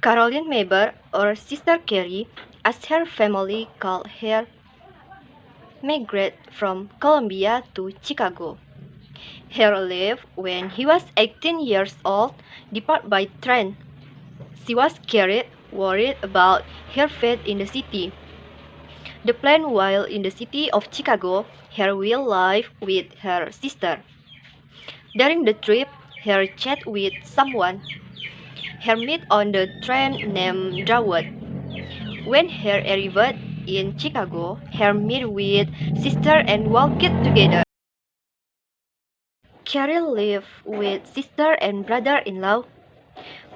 Caroline Maber, or Sister Carrie, as her family called her, migrated from Colombia to Chicago. Her left when he was 18 years old, departed by train. She was carried, worried about her fate in the city. The plan while in the city of Chicago, her will live with her sister. During the trip, her chat with someone. Her meet on the train named Drawad. When her arrived in Chicago, her meet with sister and walked together. Carrie lived with sister and brother-in-law,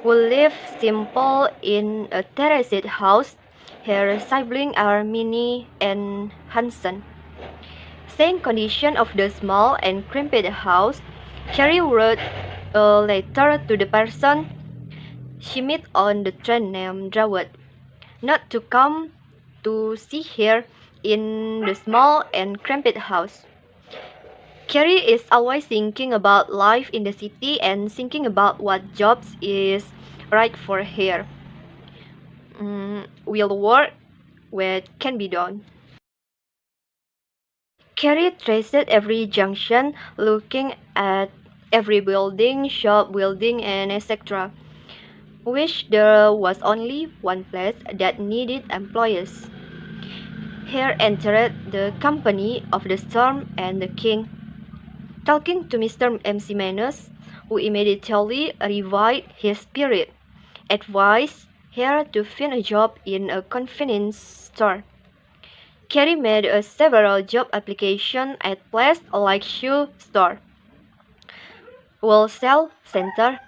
who live simple in a terraced house. Her siblings are Minnie and Hanson. Seeing condition of the small and cramped house, Carrie wrote a letter to the person she met on the train named Drawad, not to come to see her in the small and cramped house. Carrie is always thinking about life in the city and thinking about what jobs is right for her. Will work, what can be done. Carrie traced every junction, looking at every building, shop, building, and etc. Wish there was only one place that needed employees. Here entered the company of the Storm and the King, talking to Mr. MC Manus, who immediately revived his spirit, advised her to find a job in a convenience store. Carrie made several job applications at places like shoe store, wholesale center,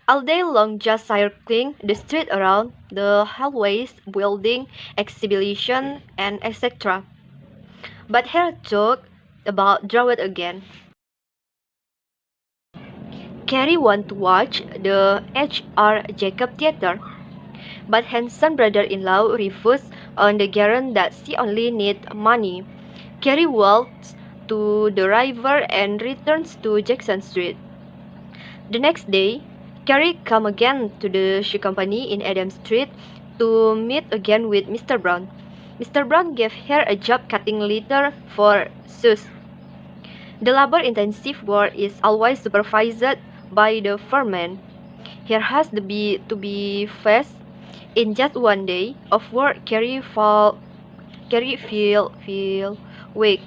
all day long just circling the street around the hallways, building, exhibition, and etc. But her talk about Drawad again. Carrie wanted to watch the H.R. Jacob Theater, but Hanson brother-in-law refused on the ground that she only needed money. Carrie walks to the river and returns to Jackson Street. The next day, Carrie came again to the shoe company in Adams Street to meet again with Mr. Brown. Mr. Brown gave her a job cutting leather for shoes. The labor-intensive work is always supervised by the foreman. Here has to be fast. In just one day of work, Carrie feel weak,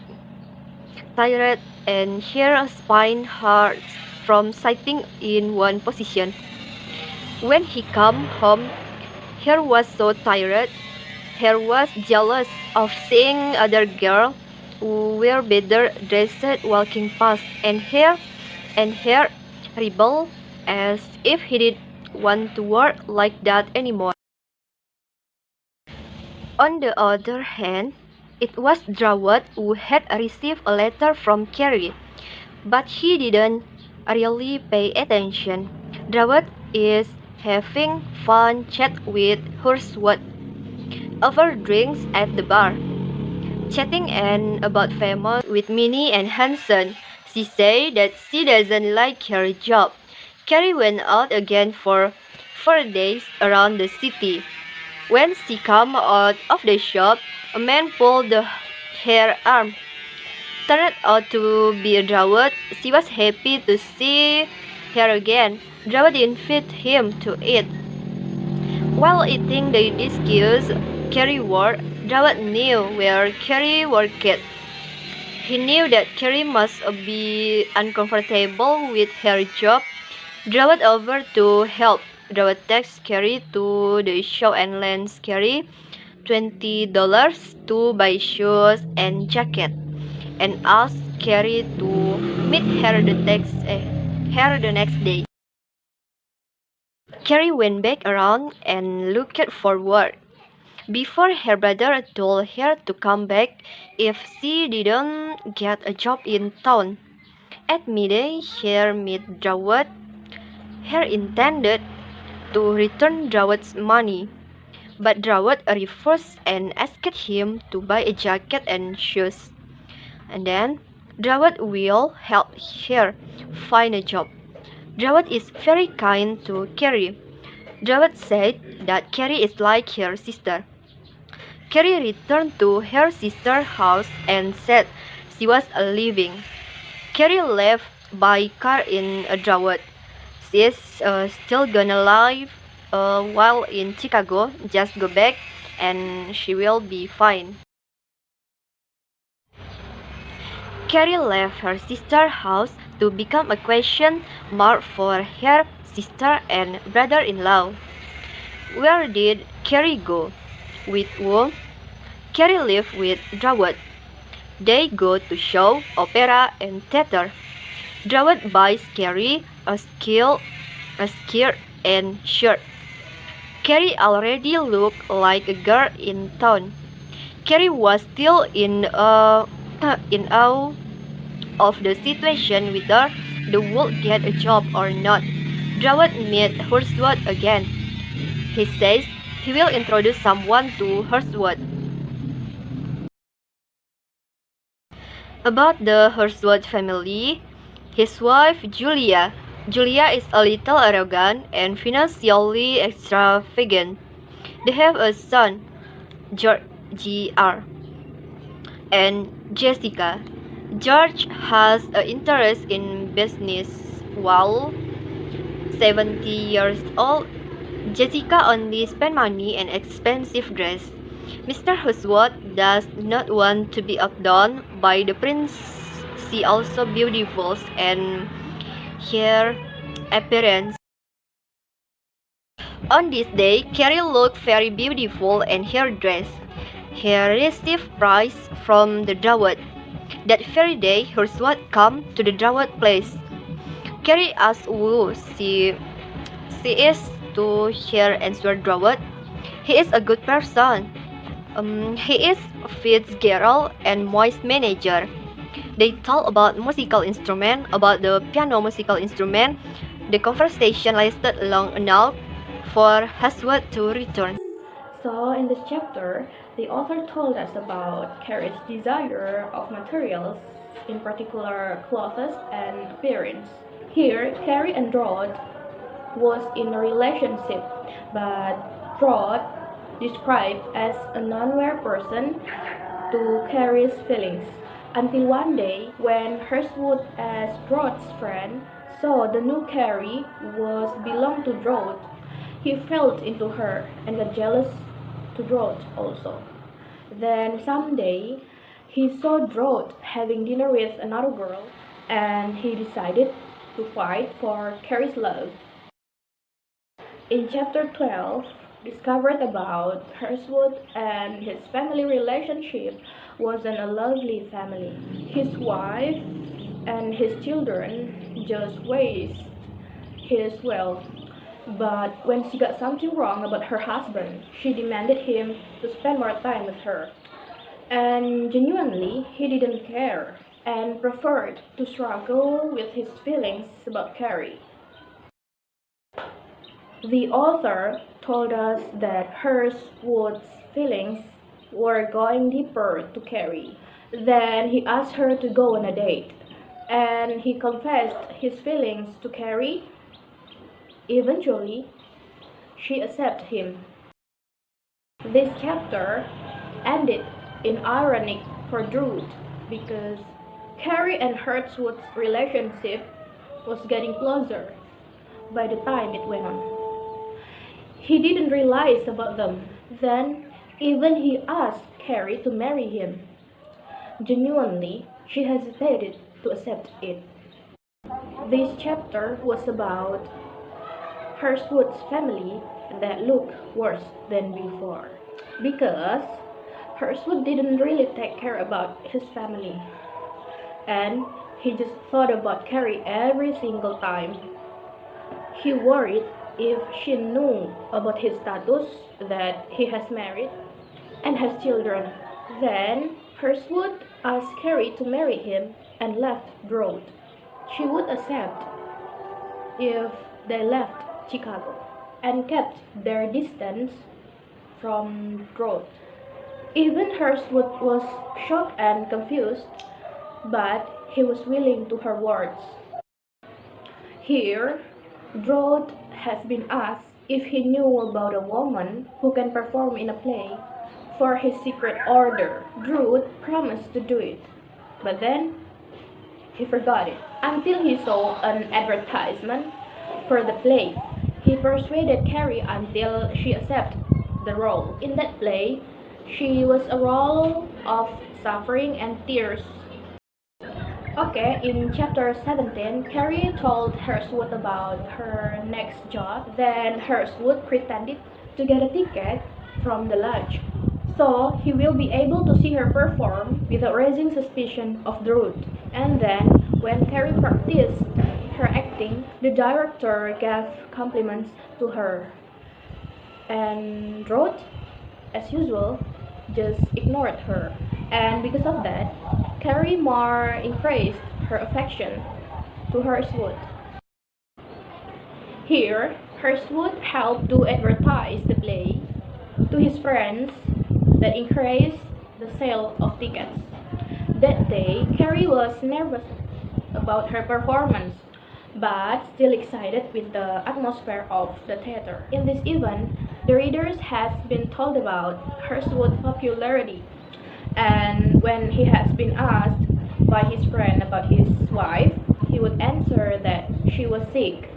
tired, and her spine hurts from sitting in one position. When he came home, he was so tired. He was jealous of seeing other girls who were better dressed walking past, and he rebelled as if he didn't want to work like that anymore. On the other hand, it was Drawad who had received a letter from Carrie, but he didn't really pay attention. Drawad is having fun chat with Horswood over drinks at the bar, chatting and about famous with Minnie and Hanson. She said that she doesn't like her job. Carrie went out again for 4 days around the city. When she came out of the shop, a man pulled her arm. Turned out to be Drawad. She was happy to see her again. Drawad invited him to eat. While eating, they discussed Carrie work. Drawad knew where Carrie worked. He knew that Carrie must be uncomfortable with her job. Drawad offered to help. Drawad takes Carrie to the shop and lends Carrie $20 to buy shoes and jacket, and asked Carrie to meet her the next day. Carrie went back around and looked for work. Before her brother told her to come back if she didn't get a job in town. At midday, she met Drawad. Her intended to return Drawad's money, but Drawad refused and asked him to buy a jacket and shoes. And then Drawad will help her find a job. Drawad is very kind to Carrie. Drawad said that Carrie is like her sister. Carrie returned to her sister's house and said she was leaving. Carrie left by car in Drawot. She is still gonna live while in Chicago. Just go back and she will be fine. Carrie left her sister's house to become a question mark for her sister and brother-in-law. Where did Carrie go? With whom? Carrie lived with Drawot. They go to show, opera, and theater. Drawot buys Carrie a skirt and shirt. Carrie already looked like a girl in town. Carrie was still in awe of the situation whether they would get a job or not. Drawot met Hurswood again. He says he will introduce someone to Hurswood. About the Hurswood family, his wife Julia. Julia is a little arrogant and financially extravagant. They have a son, George Jr. and Jessica. George has an interest in business while 70 years old. Jessica only spends money on expensive dress. Mr. Hurswood does not want to be outdone by the prince. She also beautiful and her appearance. On this day, Carrie looked very beautiful in her dress. He received praise from the Drawot. That very day, Hurswood came to the Drawot place. Carrie asked who she is. To her answer Drawot, he is a good person. He is Fitzgerald and Moy's manager. They talk about musical instrument, about the piano musical instrument. The conversation lasted long enough for Hurswood to return. So in this chapter, the author told us about Carrie's desire of materials, in particular clothes and appearance. Here, Carrie and Drawot was in a relationship, but Drawot described as a non-aware person to Carrie's feelings. Until one day, when Hurswood, as Drawot's friend, saw the new Carrie was belonged to Drawot, he fell into her and got jealous to Drawot also. Then someday, he saw Drawot having dinner with another girl, and he decided to fight for Carrie's love. In chapter 12, discovered about Hurswood and his family relationship wasn't a lovely family. His wife and his children just waste his wealth. But when she got something wrong about her husband, she demanded him to spend more time with her. And genuinely, he didn't care and preferred to struggle with his feelings about Carrie. The author told us that Hurswood's feelings were going deeper to Carrie. Then he asked her to go on a date, and he confessed his feelings to Carrie. Eventually, she accepted him. This chapter ended in irony for Drawot because Carrie and Hurswood's relationship was getting closer by the time it went on. He didn't realize about them. Then, even he asked Carrie to marry him. Genuinely, she hesitated to accept it. This chapter was about Hurswood's family that looked worse than before. Because Hurswood didn't really take care about his family. And he just thought about Carrie every single time. He worried if she knew about his status, that he has married and has children. Then Hurswood asked Carrie to marry him and left Drawot. She would accept if they left Chicago and kept their distance from Drawot. Even Hurswood was shocked and confused, but he was willing to her words. Here, Drawot has been asked if he knew about a woman who can perform in a play for his secret order. Druid promised to do it, but then he forgot it until he saw an advertisement for the play. He persuaded Carrie until she accepted the role. In that play, she was a role of suffering and tears. Okay, in chapter 17, Carrie told Hershwood about her next job. Then Hershwood pretended to get a ticket from the lodge, so he will be able to see her perform without raising suspicion of Druid. And then, when Carrie practiced her acting, the director gave compliments to her. And Druid, as usual, just ignored her. And because of that, Carrie more increased her affection to Hershwood. Here, Hershwood helped to advertise the play to his friends that increased the sale of tickets. That day, Carrie was nervous about her performance, but still excited with the atmosphere of the theater. In this event, the readers has been told about Hershwood's popularity, and when he has been asked by his friend about his wife, he would answer that she was sick.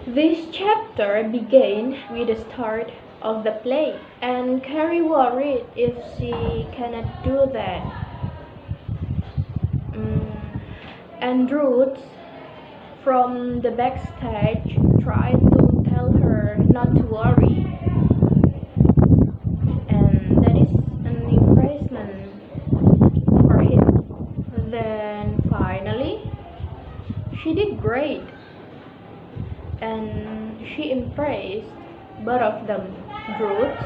This chapter began with the start of the play, and Carrie worried if she cannot do that. And Ruth, from the backstage, tried to tell her not to worry, and that is an encouragement for him. Then finally, she did great, and she impressed both of them, Ruth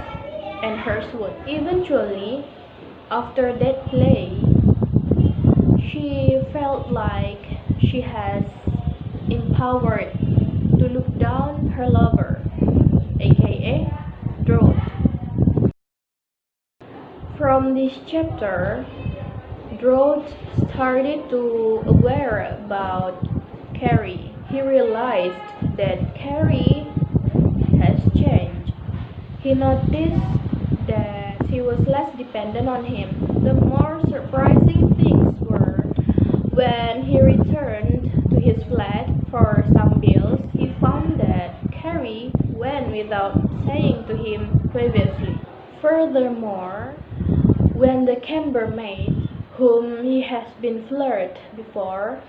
and Hershwood. Eventually, after that play, she felt like she has empowered to look down her lover, aka Ruth. From this chapter, Ruth started to aware about Carrie. He realized that Carrie has changed. He noticed that she was less dependent on him. The more surprising things were when he returned to his flat for some bills, he found that Carrie went without saying to him previously. Furthermore, when the chambermaid, whom he has been flirted before,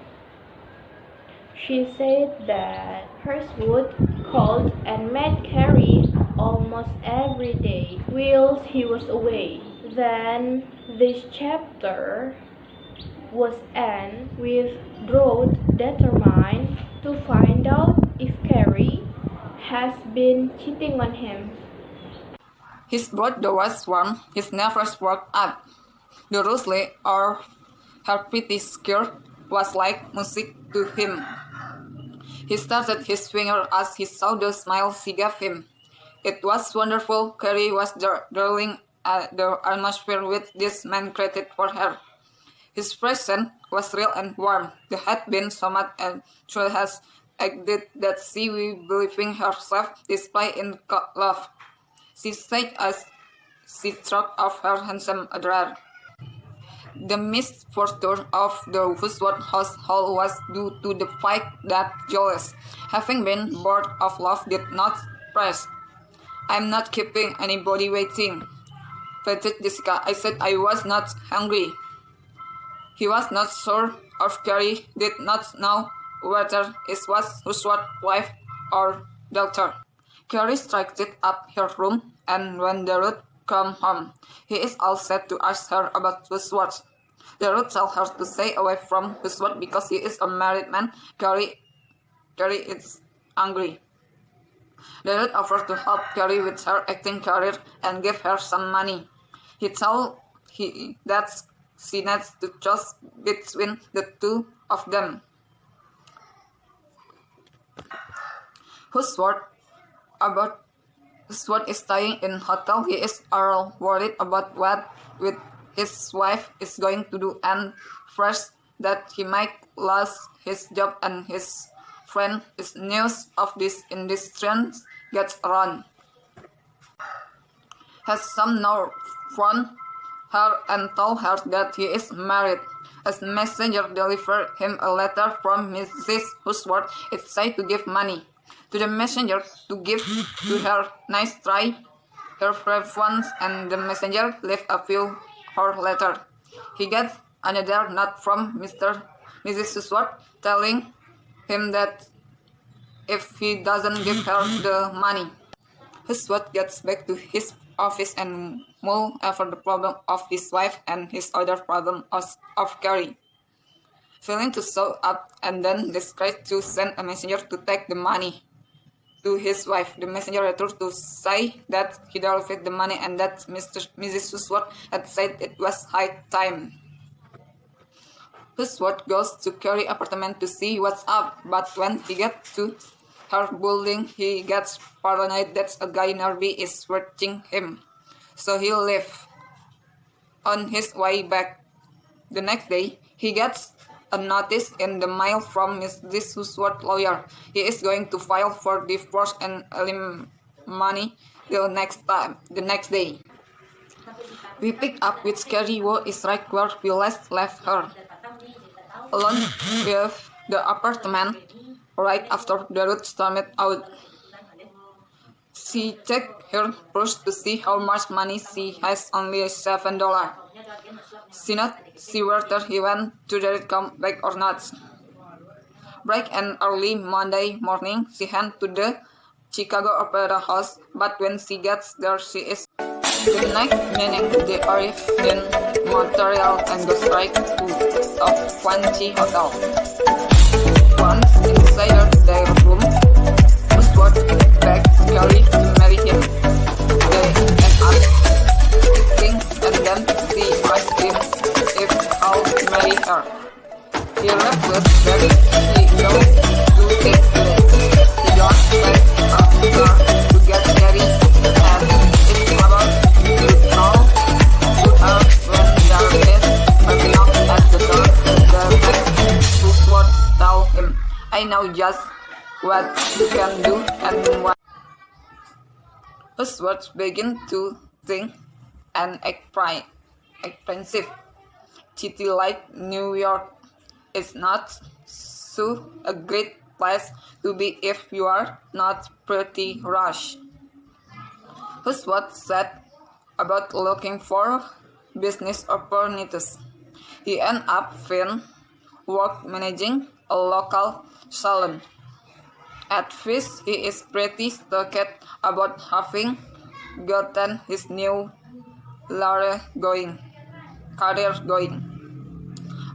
she said that Hershwood called and met Carrie almost every day whilst he was away. Then this chapter was end with Ruth determined to find out if Carrie has been cheating on him. His blood was warm, his nerves worked up. The rustling of her pretty skirt was like music to him. He started his finger as he saw the smile she gave him. It was wonderful. Carrie was darling the atmosphere with this man created for her. His presence was real and warm. They had been so much and she has acted that she was believing herself displayed in love. She said as she stroked off her handsome admirer. The misfortune of the Woodsworth household was due to the fact that Julius, having been bored of love, did not press. "I'm not keeping anybody waiting," pleaded Jessica. "I said I was not hungry." He was not sure if Carrie did not know whether it was Woodsworth's wife or daughter. Carrie struck up her room, and when the Ruth came home, he is all set to ask her about Woodsworth. The Ruth told her to stay away from Woodsworth because he is a married man. Carrie is angry. The Ruth offered to help Carrie with her acting career and give her some money. He told that she needs to choose between the two of them. Woodsworth is staying in hotel. He is all worried about what with his wife is going to do and first that he might lose his job and his friend is news of this indiscretion gets around. Has some now phoned her and told her that he is married. As messenger delivered him a letter from Mrs. Husworth, it said to give money to the messenger to give to her nice try, her preference, and the messenger left a few hours later. He gets another note from Mrs. Husworth telling him that if he doesn't give her the money, Husworth gets back to his office and mull over the problem of his wife and his other problem of Carrie. Failing to show up and then decides to send a messenger to take the money to his wife. The messenger returned to say that he delivered the money and that Mrs. Husworth had said it was high time. Husworth goes to Carrie's apartment to see what's up, but when he gets to her building, he gets paranoid that a guy nearby is watching him. So he leaves. On his way back the next day, he gets a notice in the mail from Mrs. Husworth's lawyer. He is going to file for divorce and alimony the next day. We pick up with Carrie, who is right where we last left her, alone with the apartment right after Darude stormed out. She checked her purse to see how much money she has, only $7. She not see whether he went to Darude come back or not. Bright and early Monday morning, she heads to the Chicago Opera House, but when she gets there, she is the next minute they arrive in Montreal and go straight to a fancy hotel. Once inside their room, Husworth begs Carrie to marry him. They end up kissing and then she asks him if I'll marry her. He refuses that he knows to take it. He don't let her to get married and it's about to call to her when there is a knock at the door. The Husworth tell him, I know just what you can do and what. Husworth begin to think and expensive city like New York is not so a great place to be if you are not pretty rush. Husworth said about looking for business opportunities. He ended up finding work managing a local salon. At first, he is pretty stoked about having gotten his new career going.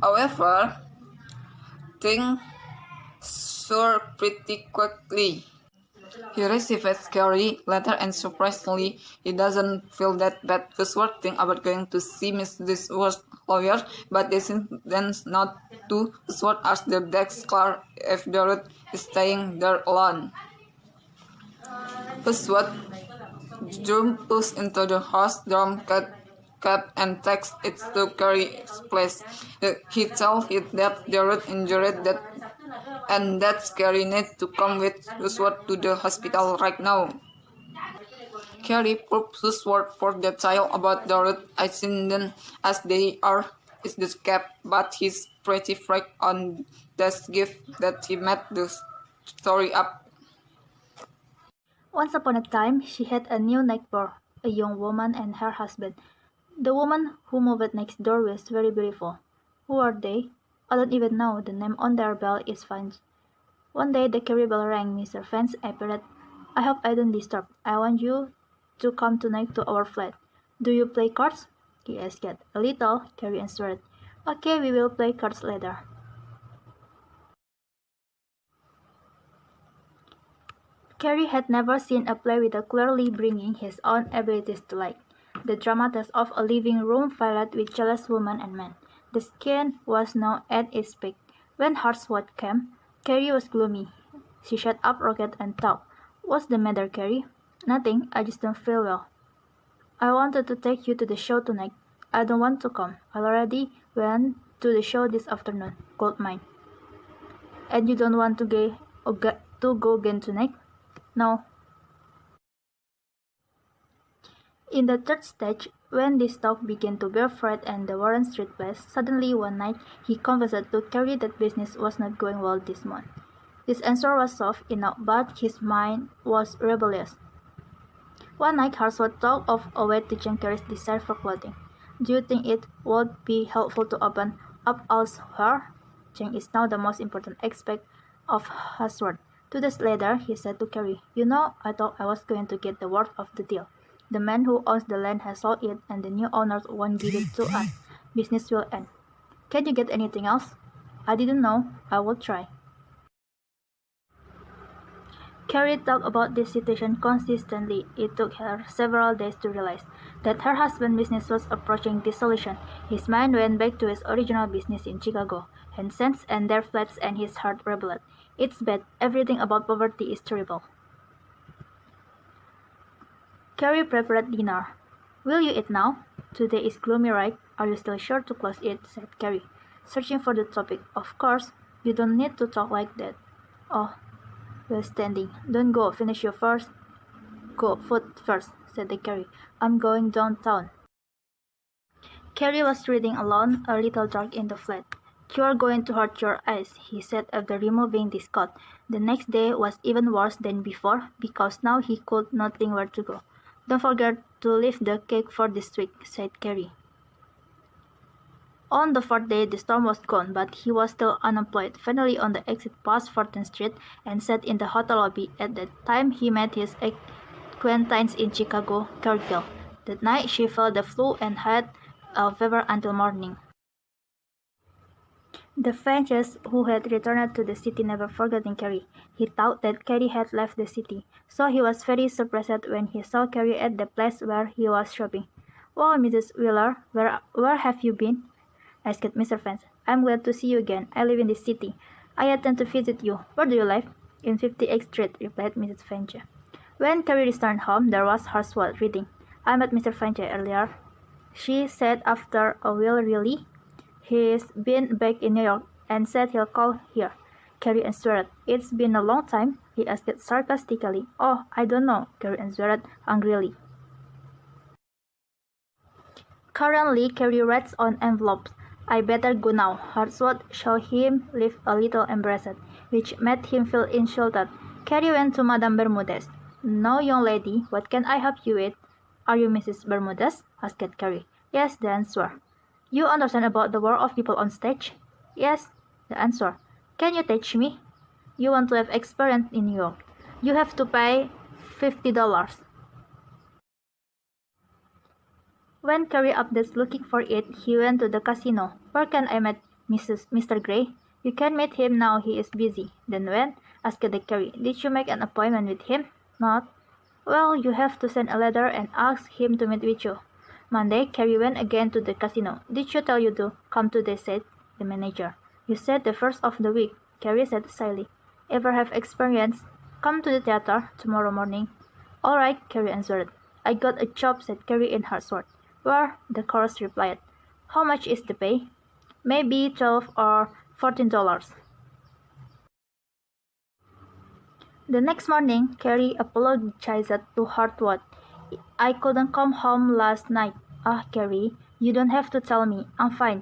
However, things sour pretty quickly. He receives Carrie letter and surprisingly, he doesn't feel that bad. Husworth thinks about going to see Mrs. Husworth's lawyer, but decides not to. Husworth asks the desk clerk if Darude is staying there alone. Husworth jumps into the house drum cab and takes it to Carrie's place. He tells it that Darude injured that and that Carrie needs to come with Husworth to the hospital right now. Carrie probes Husworth for detail about Darude's accident as they are is escaped, but he's pretty freaked on this gift that he made the story up. Once upon a time, she had a new neighbor, a young woman and her husband. The woman who moved next door was very beautiful. Who are they? I don't even know. The name on their bell is Vance. One day the Carrie bell rang. Mr. Vance appeared. I hope I don't disturb. I want you to come tonight to our flat. Do you play cards? He asked. A little, Carrie answered. Okay, we will play cards later. Carrie had never seen a play without clearly bringing his own abilities to light. The dramatist of a living room filled with jealous women and men. The scene was now at its peak. When Husworth came, Carrie was gloomy. She shut up rocket and thought, What's the matter, Carrie? Nothing, I just don't feel well. I wanted to take you to the show tonight. I don't want to come. I already went to the show this afternoon. Gold mine. And you don't want to to go again tonight? No. In the third stage, when this talk began to bear fruit and the Warren Street place, suddenly one night he confessed to Carrie that business was not going well this month. His answer was soft enough, but his mind was rebellious. One night Harsworth thought of a way to change Carrie's desire for clothing. Do you think it would be helpful to open up elsewhere? Change is now the most important aspect of Harsworth. 2 days later, he said to Carrie, "You know, I thought I was going to get the worth of the deal. The man who owns the land has sold it and the new owners won't give it to us. Business will end. Can you get anything else?" "I didn't know. I will try." Carrie talked about this situation consistently. It took her several days to realize that her husband's business was approaching dissolution. His mind went back to his original business in Chicago, and cents and their flats, and his heart rebelled. It's bad. Everything about poverty is terrible. Carrie prepared dinner. "Will you eat now? Today is gloomy, right? Are you still sure to close it?" said Carrie, searching for the topic. "Of course. You don't need to talk like that." "Oh." While standing. "Don't go. Finish your first." "Go. Food first," said Carrie. "I'm going downtown." Carrie was reading alone, a little dark in the flat. "You're going to hurt your eyes," he said after removing this coat. The next day was even worse than before, because now he could not think where to go. "Don't forget to leave the cake for this week," said Carrie. On the fourth day, the storm was gone, but he was still unemployed. Finally, on the exit past 14th Street, and sat in the hotel lobby. At that time, he met his acquaintance in Chicago, Cargill. That night, she felt the flu and had a fever until morning. The Frenches who had returned to the city never forgotten Carrie. He thought that Carrie had left the city, so he was very surprised when he saw Carrie at the place where he was shopping. "Well, Mrs. Wheeler, where have you been?" asked Mr. French. "I'm glad to see you again. I live in this city. I intend to visit you. Where do you live?" "In 58th Street," replied Mrs. French. When Carrie returned home, there was Harsworth reading. "I met Mr. French earlier," she said after a while. "Really? He's been back in New York and said he'll call here." Carrie answered. "It's been a long time?" he asked sarcastically. "Oh, I don't know," Carrie answered angrily. Currently, Carrie writes on envelopes. "I better go now." Harsworth saw him leave a little embarrassed, which made him feel insulted. Carrie went to Madame Bermudez. "Now, young lady, what can I help you with?" "Are you Mrs. Bermudez?" asked Carrie. "Yes," the answer. "You understand about the work of people on stage?" "Yes," the answer. "Can you teach me?" "You want to have experience in New York. You have to pay $50. When Carrie updates looking for it, he went to the casino. "Where can I meet Mr. Gray?" "You can meet him now. He is busy." "Then when?" asked the Carrie. "Did you make an appointment with him?" "Not." "Well, you have to send a letter and ask him to meet with you." Monday, Carrie went again to the casino. "Did you tell you to come today?" said the manager. "You said the first of the week," Carrie said shyly. "Ever have experience? Come to the theater tomorrow morning." "All right," Carrie answered. "I got a job," said Carrie in Harsworth. "Where?" the chorus replied. "How much is the pay?" "Maybe $12 or $14. The next morning, Carrie apologized to Hartwood. "I couldn't come home last night." "Ah, Carrie, you don't have to tell me. I'm fine."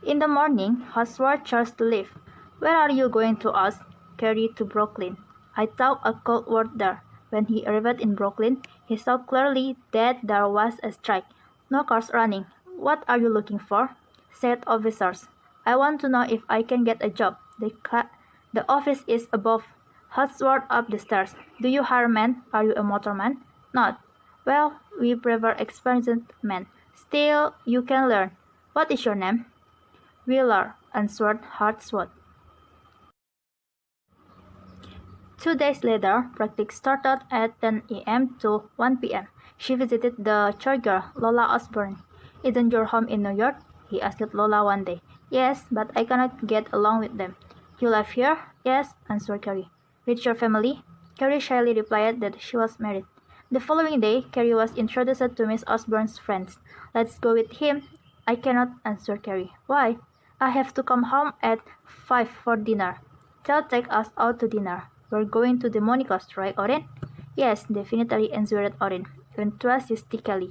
In the morning, Hartwood chose to leave. "Where are you going to?" asked Carrie. "To Brooklyn." "I thought I could work there." When he arrived in Brooklyn, he saw clearly that there was a strike. No cars running. "What are you looking for?" said officers. "I want to know if I can get a job. The office is above." Hartsworth up the stairs. "Do you hire men? Are you a motorman?" "Not." "Well, we prefer experienced men. Still, you can learn. What is your name?" "Wheeler," answered Hartsworth. 2 days later, practice started at 10 a.m. to 1 p.m. She visited the churchgirl, Lola Osborne. "Isn't your home in New York?" he asked Lola one day. "Yes, but I cannot get along with them." "You live here?" "Yes," answered Carrie. "With your family?" Carrie shyly replied that she was married. The following day, Carrie was introduced to Miss Osborne's friends. "Let's go with him." "I cannot," answered Carrie. "Why?" "I have to come home at 5 for dinner." "They'll take us out to dinner. We're going to the Monica's, right, Oren?" "Yes, definitely," answered Oren, enthusiastically.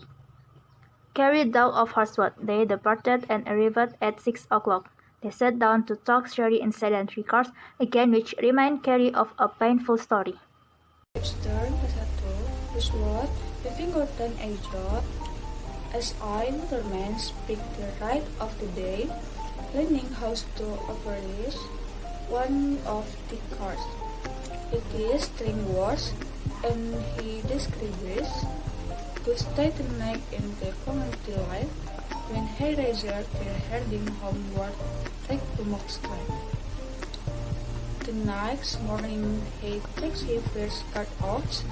Carrie thought of her sword. They departed and arrived at 6 o'clock. They sat down to talk Sherry in sedentary cars again, which reminded Carrie of a painful story. Hipster ke-1 was having gotten a job as a motorman picked the ride of the day, learning how to operate one of the cars. It is string wars, and he describes the tightening in the community life when he raised their heading homeward back to Mox Drive. The next morning, he takes his first cut out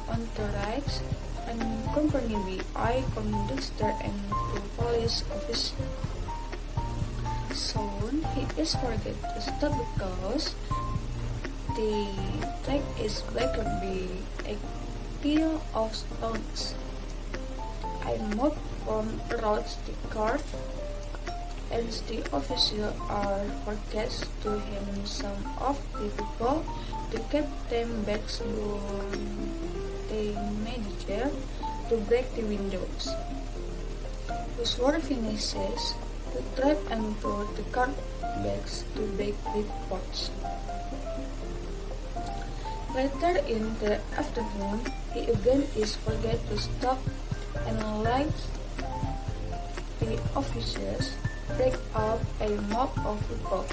on the rides and accompanied by conductor and two police officers. Soon, he is forget to stop because the track is blocked by a pile of stones. I moved from around the car, and the officers are forget to him some of the people to keep them back so they managed to break the windows. The sword finishes the trap and throw the car bags to break the pots. Later in the afternoon, he again is forget to stop and like the officers break up a mob of people.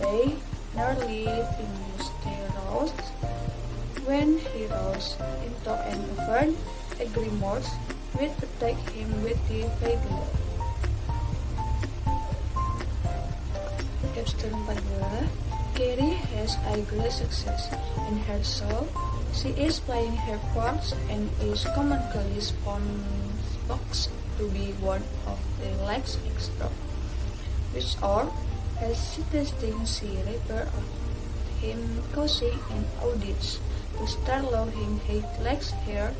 They nearly finished their roast when he rose into an oven, agreement with attack him with the paddle. Chapter 42. Carrie has a great success in her show. She is playing her parts and is commonly spoken to be one of the legs extra, which are, as suggesting she referred him causing an audience to start loving his legs hair,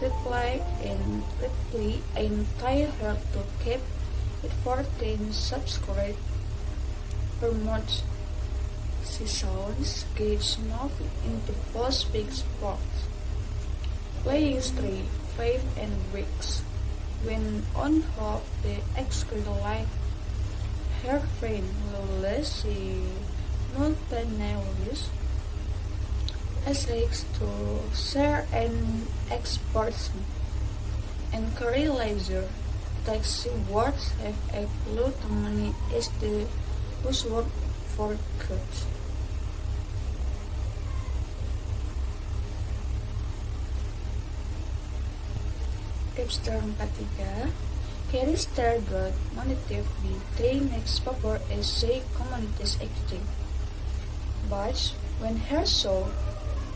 reply and quickly entire her to keep it 14 subscribed per month. She sounds gauge enough into post big sports, playing 3, 5 and weeks. When on half the excrete life, her friend Lola, she multi-nails essays to share an expertise, and Carrie laser takes words have a clue to many is the buzzword for kids. Chapter 43. Carrie's target motive the next paper essay communities acting. But when her soul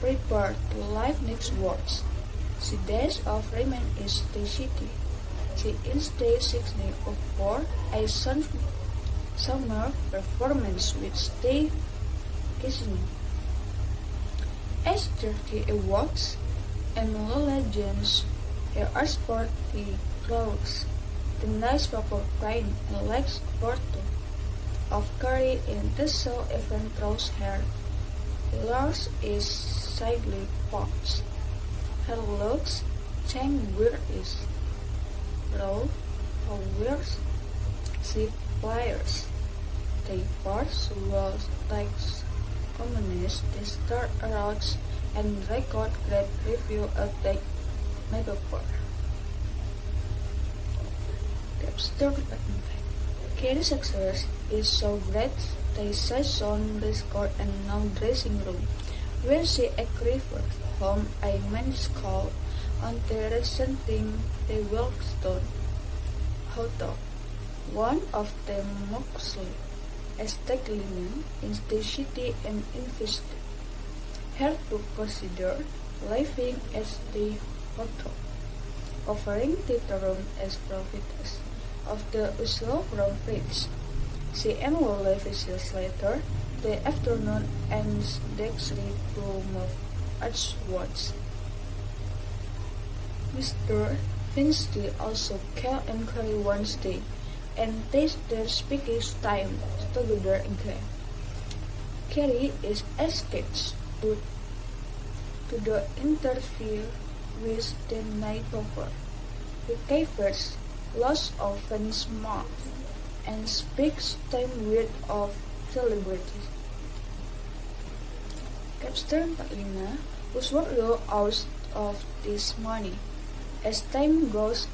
prepared to live next words, the days of remain is the city. She instead signing up for a summer performance with Steve Kissing. As 30 awards and Lola Jones, her sporty clothes, the nice purple print and legs photo of Carrie in the show even throws her Lars is slightly pops. Her looks change where is roll wears she flyers. They parts will takes communist they start around and record great review of the metaphor. Chapter 45. Carrie's success is so great they sat on the court and now dressing room, where she arrived home a man's call on the resenting the Wilkestone Hotel, one of the most establishments in the city and invested her to consider living at the hotel, offering the room as profits of the usual room rates. She enrolled visits later the afternoon and Dexter to move outwards. Mr. Finsky also came and Carrie Wednesday and tasted their speaking time together again. Carrie is escapes to the interview with the night before. He covers loss of Venice Mark and speaks time word of celebrities. Captain 45 Usward grew out of this money. As time goes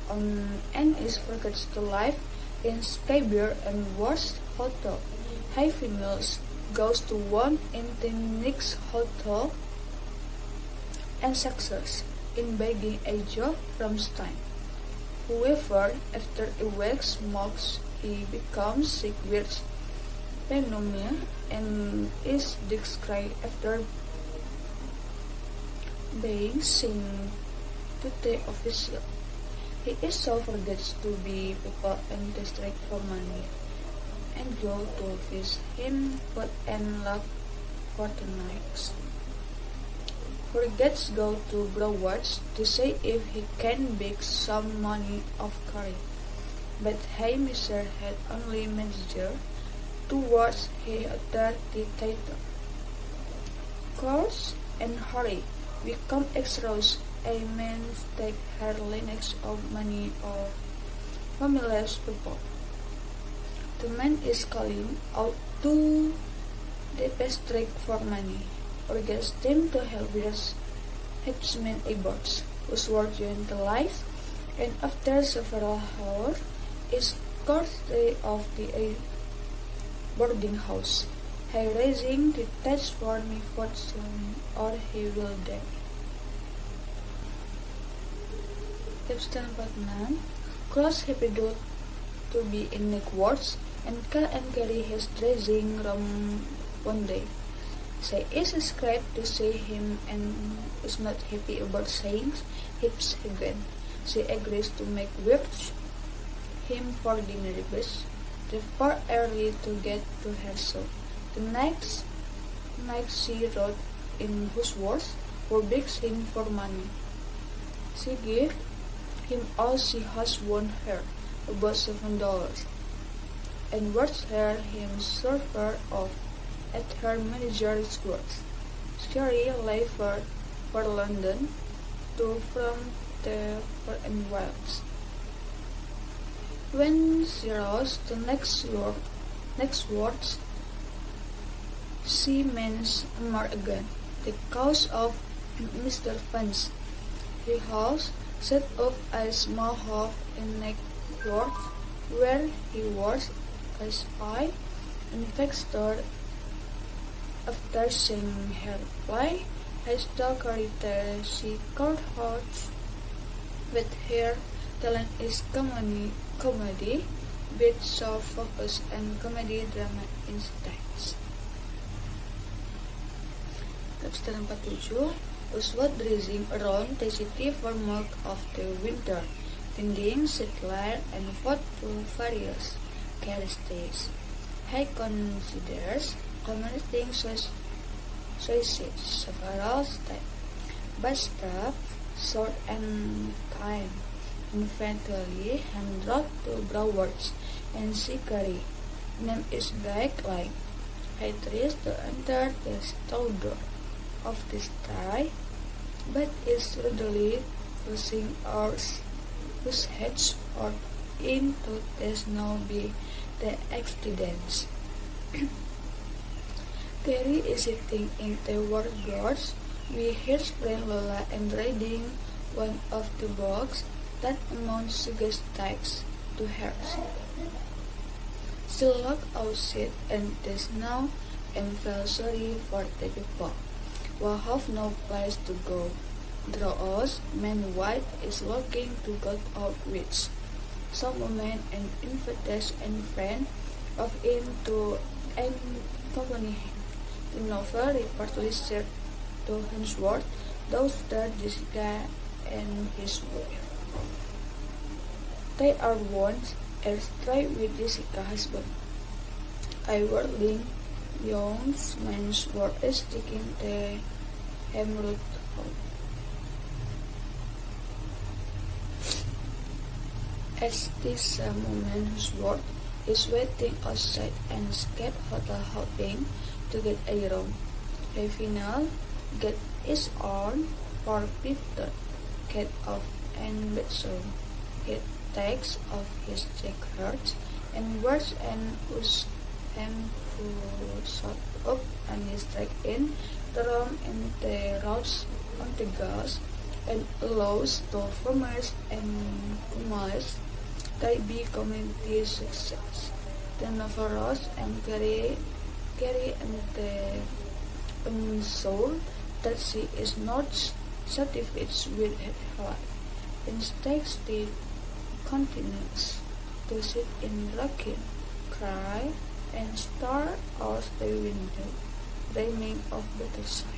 on and is forgets to live in Skybeer and Worst Hotel, high females goes to one in the next hotel and success in begging a job from Stein. However, after a week smokes, he becomes sick with pneumonia and is described after being seen to the official. He is so forgets to be people and distract for money and go to visit him but end luck for the nights. Forgets go to Broward's to say if he can beg some money of Carrie. But hey Mr. had only manager towards he uttered the title. Course and hurry become extras a man take her Linux of money of familiar people. The man is calling out to the district for money or gets them to help with headsman aborts whose work joined the life and after several hours is courtesy of the boarding house. He raising the tax for me fortune or he will die. Captain 46 Cross happy to be in Nick Wards and Carrie his dressing room one day. She is scared to see him and is not happy about saying hips again. She agrees to make with him for dinner bus. They far early to get to her soul. The next night she wrote in whose words for begs him for money. She gave him all she has won her, about $7, and works her him server off at her manager's work. Carrie left for London to from the and Wales. When she rose the next words, she means more again. The cause of Mr. Fence. He has set up a small house in Neckworth, where he was a spy investor. After seeing her play, I still she called her with her talent is comedy, with so focus and comedy drama instead. Chapter 47 Usward dressing around the city for most of the winter, tending settler and fought to various characteristics. He considers committing suicide several times, but stopped short and time. Eventually, he wrote to Broward's and Carrie. Name is back like he tries to enter the stall door of the sky, but is readily pushing ours whose heads or into the snow be the accidents. Carrie is sitting in the wardrobe with her friend Lola and reading one of the books that amounts suggests to her. She looked outside and the snow and felt sorry for the people who have no place to go. Draws, man white is looking to go out with some women and inviters and friend of him to accompany him. The novel reportedly said to Hemsworth, daughter Jessica and his wife. They are once a strike with Jessica's husband. A worldling young man is taking the Hemroot home. At this moment, Hemsworth is waiting outside and escape hotel hoping to get a room. He finally get his own forfeited cat off and bedroom. He takes off his jacket and wears an full shot up and is dragged in the room and the roast on the gas and allows the farmers and farmers they be community success. The Navarros and Carrie and the unsure that she is not satisfied with her life. Instead, she continues to sit in rocking, cry, and stare out the window, dreaming of better sight.